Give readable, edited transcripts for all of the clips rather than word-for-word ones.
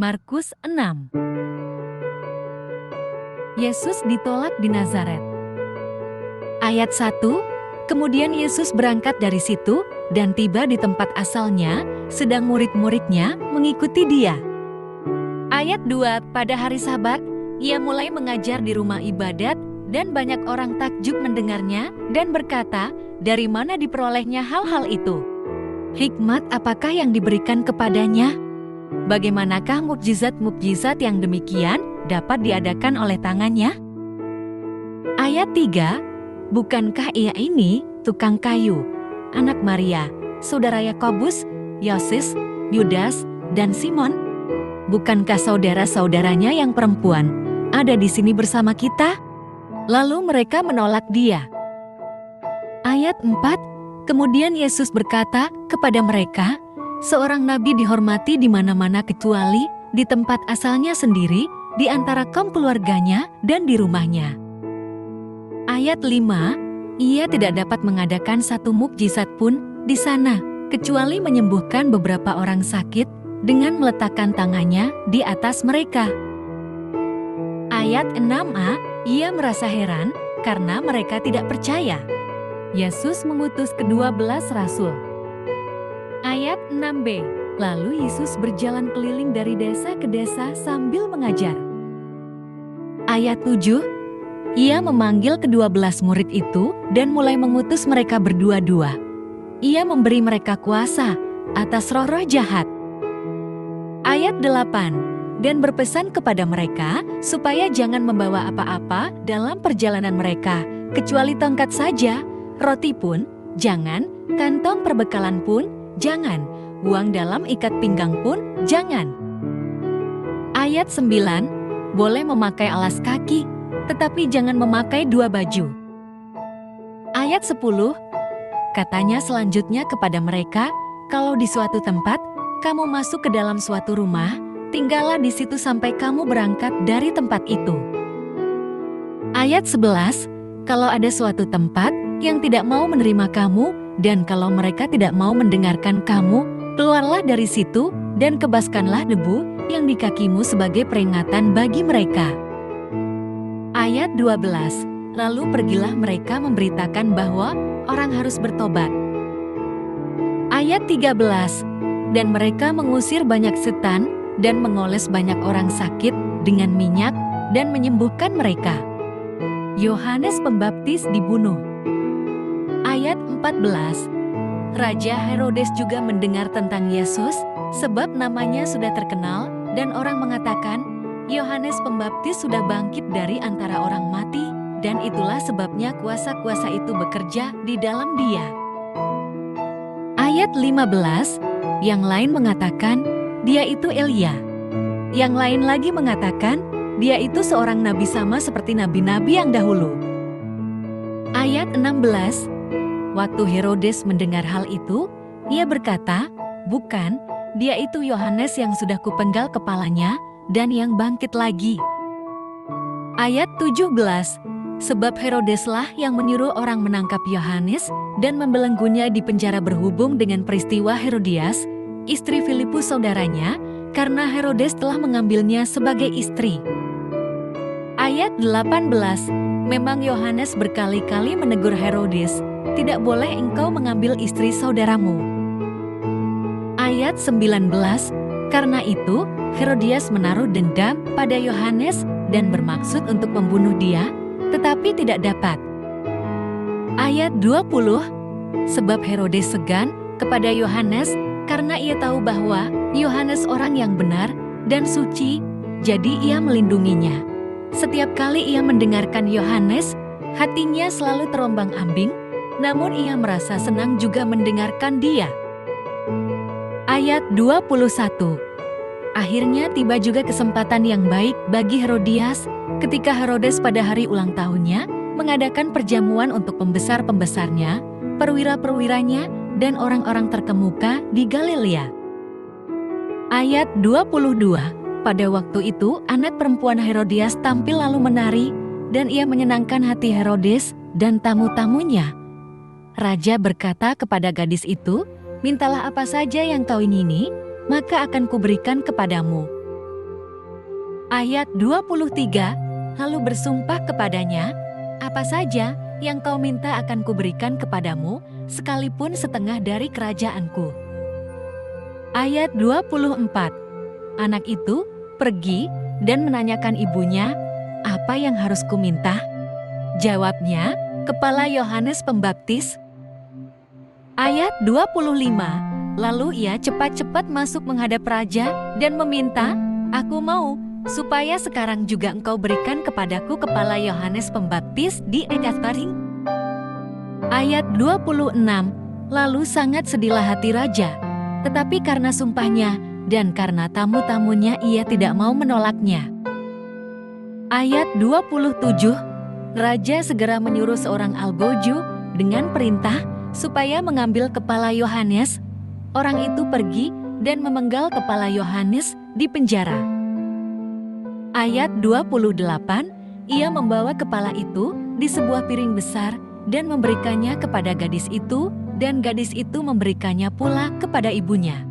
Markus 6. Yesus ditolak di Nazaret. Ayat 1, kemudian Yesus berangkat dari situ dan tiba di tempat asalnya, sedang murid-muridnya mengikuti dia. Ayat 2, pada hari Sabat, ia mulai mengajar di rumah ibadat dan banyak orang takjub mendengarnya dan berkata, dari mana diperolehnya hal-hal itu? Hikmat apakah yang diberikan kepadanya? Bagaimanakah mukjizat-mukjizat yang demikian dapat diadakan oleh tangannya? Ayat 3, bukankah ia ini tukang kayu, anak Maria, saudara Yakobus, Yoses, Yudas, dan Simon? Bukankah saudara-saudaranya yang perempuan ada di sini bersama kita? Lalu mereka menolak dia. Ayat 4, kemudian Yesus berkata kepada mereka, seorang nabi dihormati di mana-mana kecuali di tempat asalnya sendiri, di antara kaum keluarganya dan di rumahnya. Ayat 5, ia tidak dapat mengadakan satu mukjizat pun di sana, kecuali menyembuhkan beberapa orang sakit dengan meletakkan tangannya di atas mereka. Ayat 6a, ia merasa heran karena mereka tidak percaya. Yesus mengutus ke-12 rasul. Ayat 6b, lalu Yesus berjalan keliling dari desa ke desa sambil mengajar. Ayat 7, ia memanggil ke-12 murid itu dan mulai mengutus mereka berdua-dua. Ia memberi mereka kuasa atas roh-roh jahat. Ayat 8, dan berpesan kepada mereka supaya jangan membawa apa-apa dalam perjalanan mereka, kecuali tongkat saja, roti pun jangan, kantong perbekalan pun jangan, uang dalam ikat pinggang pun jangan. Ayat 9, boleh memakai alas kaki, tetapi jangan memakai dua baju. Ayat 10, katanya selanjutnya kepada mereka, kalau di suatu tempat, kamu masuk ke dalam suatu rumah, tinggallah di situ sampai kamu berangkat dari tempat itu. Ayat 11, kalau ada suatu tempat yang tidak mau menerima kamu, dan kalau mereka tidak mau mendengarkan kamu, keluarlah dari situ dan kebaskanlah debu yang di kakimu sebagai peringatan bagi mereka. Ayat 12, lalu pergilah mereka memberitakan bahwa orang harus bertobat. Ayat 13, dan mereka mengusir banyak setan dan mengoles banyak orang sakit dengan minyak dan menyembuhkan mereka. Yohanes Pembaptis dibunuh. Ayat 14, Raja Herodes juga mendengar tentang Yesus, sebab namanya sudah terkenal, dan orang mengatakan, Yohanes Pembaptis sudah bangkit dari antara orang mati, dan itulah sebabnya kuasa-kuasa itu bekerja di dalam dia. Ayat 15, yang lain mengatakan, dia itu Elia. Yang lain lagi mengatakan, dia itu seorang nabi sama seperti nabi-nabi yang dahulu. Ayat 16, waktu Herodes mendengar hal itu, ia berkata, bukan, dia itu Yohanes yang sudah kupenggal kepalanya dan yang bangkit lagi. Ayat 17, sebab Herodeslah yang menyuruh orang menangkap Yohanes dan membelenggunya di penjara berhubung dengan peristiwa Herodias, istri Filipus saudaranya, karena Herodes telah mengambilnya sebagai istri. Ayat 18, memang Yohanes berkali-kali menegur Herodes, tidak boleh engkau mengambil istri saudaramu. Ayat 19, karena itu Herodias menaruh dendam pada Yohanes dan bermaksud untuk membunuh dia, tetapi tidak dapat. Ayat 20, sebab Herodes segan kepada Yohanes karena ia tahu bahwa Yohanes orang yang benar dan suci, jadi ia melindunginya. Setiap kali ia mendengarkan Yohanes, hatinya selalu terombang-ambing, namun ia merasa senang juga mendengarkan dia. Ayat 21, akhirnya tiba juga kesempatan yang baik bagi Herodias ketika Herodes pada hari ulang tahunnya mengadakan perjamuan untuk pembesar-pembesarnya, perwira-perwiranya, dan orang-orang terkemuka di Galilea. Ayat 22, pada waktu itu anak perempuan Herodias tampil lalu menari, dan ia menyenangkan hati Herodes dan tamu-tamunya. Raja berkata kepada gadis itu, mintalah apa saja yang kau ingini, maka akan kuberikan kepadamu. Ayat 23, lalu bersumpah kepadanya, "Apa saja yang kau minta akan kuberikan kepadamu, sekalipun setengah dari kerajaanku." Ayat 24, anak itu pergi dan menanyakan ibunya, "Apa yang harus kuminta?" Jawabnya, "Kepala Yohanes Pembaptis." Ayat 25, lalu ia cepat-cepat masuk menghadap raja dan meminta, "Aku mau supaya sekarang juga engkau berikan kepadaku kepala Yohanes Pembaptis di Ekatering." Ayat 26, lalu sangat sedihlah hati raja, tetapi karena sumpahnya dan karena tamu-tamunya ia tidak mau menolaknya. Ayat 27, raja segera menyuruh seorang algojo dengan perintah supaya mengambil kepala Yohanes. Orang itu pergi dan memenggal kepala Yohanes di penjara. Ayat 28, ia membawa kepala itu di sebuah piring besar dan memberikannya kepada gadis itu, dan gadis itu memberikannya pula kepada ibunya.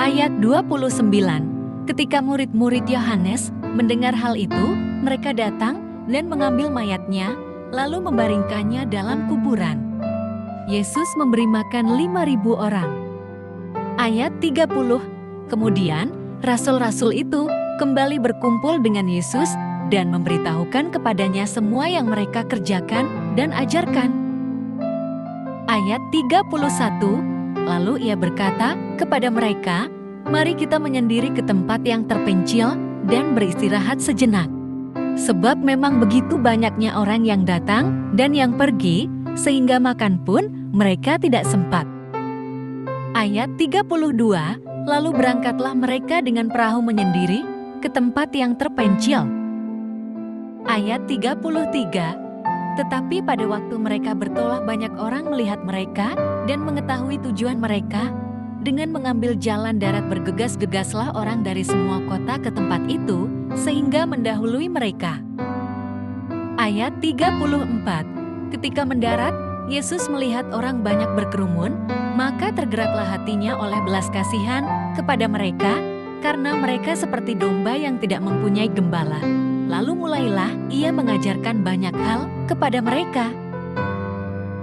Ayat 29, ketika murid-murid Yohanes mendengar hal itu, mereka datang dan mengambil mayatnya, lalu membaringkannya dalam kuburan. Yesus memberi makan 5.000 orang. Ayat 30, kemudian rasul-rasul itu kembali berkumpul dengan Yesus dan memberitahukan kepadanya semua yang mereka kerjakan dan ajarkan. Ayat 31, lalu ia berkata kepada mereka, "Mari kita menyendiri ke tempat yang terpencil dan beristirahat sejenak. Sebab memang begitu banyaknya orang yang datang dan yang pergi, sehingga makan pun mereka tidak sempat." Ayat 32, lalu berangkatlah mereka dengan perahu menyendiri ke tempat yang terpencil. Ayat 33, tetapi pada waktu mereka bertolak banyak orang melihat mereka dan mengetahui tujuan mereka. Dengan mengambil jalan darat bergegas-gegaslah orang dari semua kota ke tempat itu, sehingga mendahului mereka. Ayat 34, ketika mendarat, Yesus melihat orang banyak berkerumun, maka tergeraklah hatinya oleh belas kasihan kepada mereka, karena mereka seperti domba yang tidak mempunyai gembala. Lalu mulailah ia mengajarkan banyak hal kepada mereka.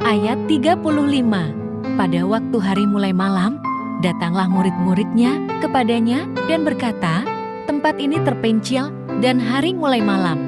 Ayat 35, pada waktu hari mulai malam, datanglah murid-muridnya kepadanya dan berkata, "Tempat ini terpencil dan hari mulai malam."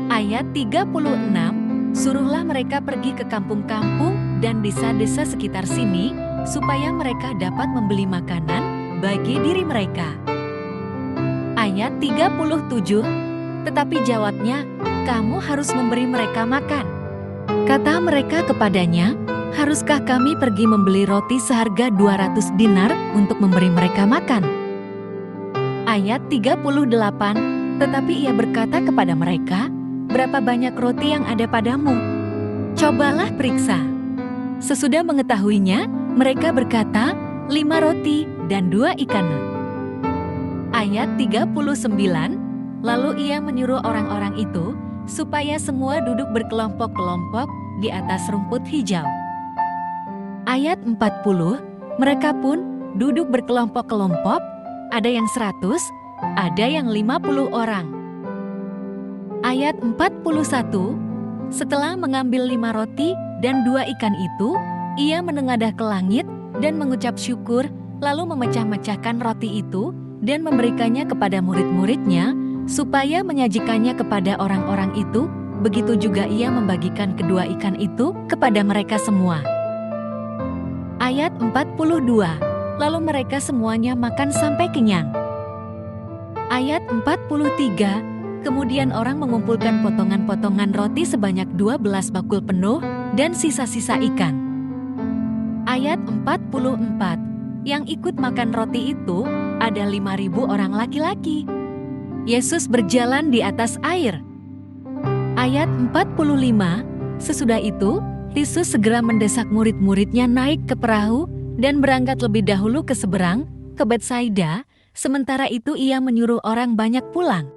Ayat 36, suruhlah mereka pergi ke kampung-kampung dan desa-desa sekitar sini, supaya mereka dapat membeli makanan bagi diri mereka. Ayat 37, tetapi jawabnya, "Kamu harus memberi mereka makan." Kata mereka kepadanya, "Haruskah kami pergi membeli roti seharga 200 dinar untuk memberi mereka makan?" Ayat 38, tetapi ia berkata kepada mereka, "Berapa banyak roti yang ada padamu? Cobalah periksa." Sesudah mengetahuinya, mereka berkata, 5 roti dan 2 ikan. Ayat 39, lalu ia menyuruh orang-orang itu supaya semua duduk berkelompok-kelompok di atas rumput hijau. Ayat 40, mereka pun duduk berkelompok-kelompok, ada yang 100, ada yang 50 orang. Ayat 41, setelah mengambil 5 roti dan 2 ikan itu, ia menengadah ke langit dan mengucap syukur, lalu memecah-mecahkan roti itu dan memberikannya kepada murid-muridnya, supaya menyajikannya kepada orang-orang itu. Begitu juga ia membagikan kedua ikan itu kepada mereka semua. Ayat 42, lalu mereka semuanya makan sampai kenyang. Ayat 43, kemudian orang mengumpulkan potongan-potongan roti sebanyak 12 bakul penuh dan sisa-sisa ikan. Ayat 44, yang ikut makan roti itu ada 5.000 orang laki-laki. Yesus berjalan di atas air. Ayat 45, sesudah itu Yesus segera mendesak murid-muridnya naik ke perahu dan berangkat lebih dahulu ke seberang, ke Betsaida, sementara itu ia menyuruh orang banyak pulang.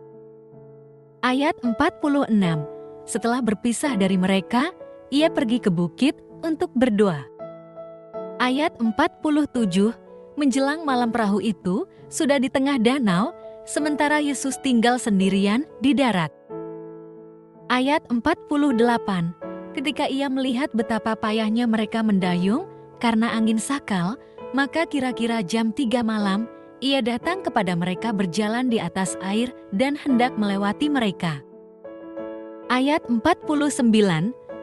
Ayat 46, setelah berpisah dari mereka, ia pergi ke bukit untuk berdoa. Ayat 47, menjelang malam perahu itu sudah di tengah danau sementara Yesus tinggal sendirian di darat. Ayat 48. Ketika ia melihat betapa payahnya mereka mendayung karena angin sakal, maka kira-kira jam 3 malam, ia datang kepada mereka berjalan di atas air dan hendak melewati mereka. Ayat 49.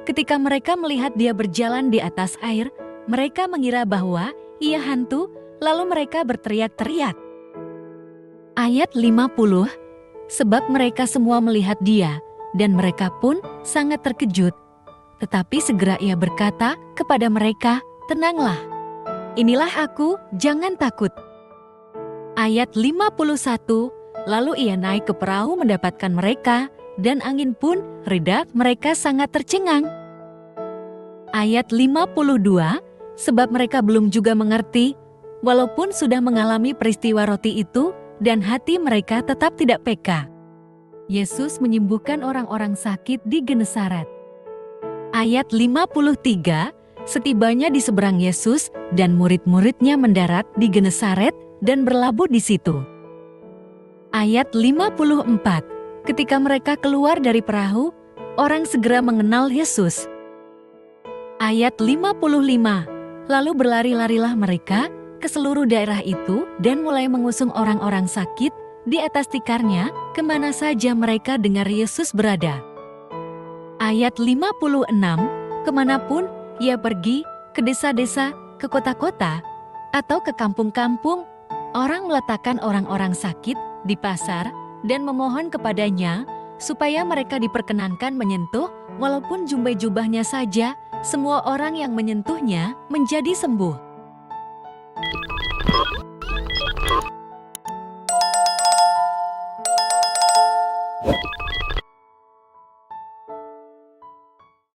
Ketika mereka melihat dia berjalan di atas air, mereka mengira bahwa ia hantu, lalu mereka berteriak-teriak. Ayat 50. Sebab mereka semua melihat dia, dan mereka pun sangat terkejut. Tetapi segera ia berkata kepada mereka, "Tenanglah, inilah aku, jangan takut." Ayat 51, lalu ia naik ke perahu mendapatkan mereka, dan angin pun reda, mereka sangat tercengang. Ayat 52, sebab mereka belum juga mengerti, walaupun sudah mengalami peristiwa roti itu, dan hati mereka tetap tidak peka. Yesus menyembuhkan orang-orang sakit di Genesaret. Ayat 53, setibanya di seberang Yesus dan murid-muridnya mendarat di Genesaret dan berlabuh di situ. Ayat 54, ketika mereka keluar dari perahu, orang segera mengenal Yesus. Ayat 55, lalu berlari-larilah mereka ke seluruh daerah itu dan mulai mengusung orang-orang sakit di atas tikarnya kemana saja mereka dengar Yesus berada. Ayat 56, kemanapun ia pergi, ke desa-desa, ke kota-kota, atau ke kampung-kampung, orang meletakkan orang-orang sakit di pasar dan memohon kepadanya supaya mereka diperkenankan menyentuh, walaupun jubah-jubahnya saja, semua orang yang menyentuhnya menjadi sembuh.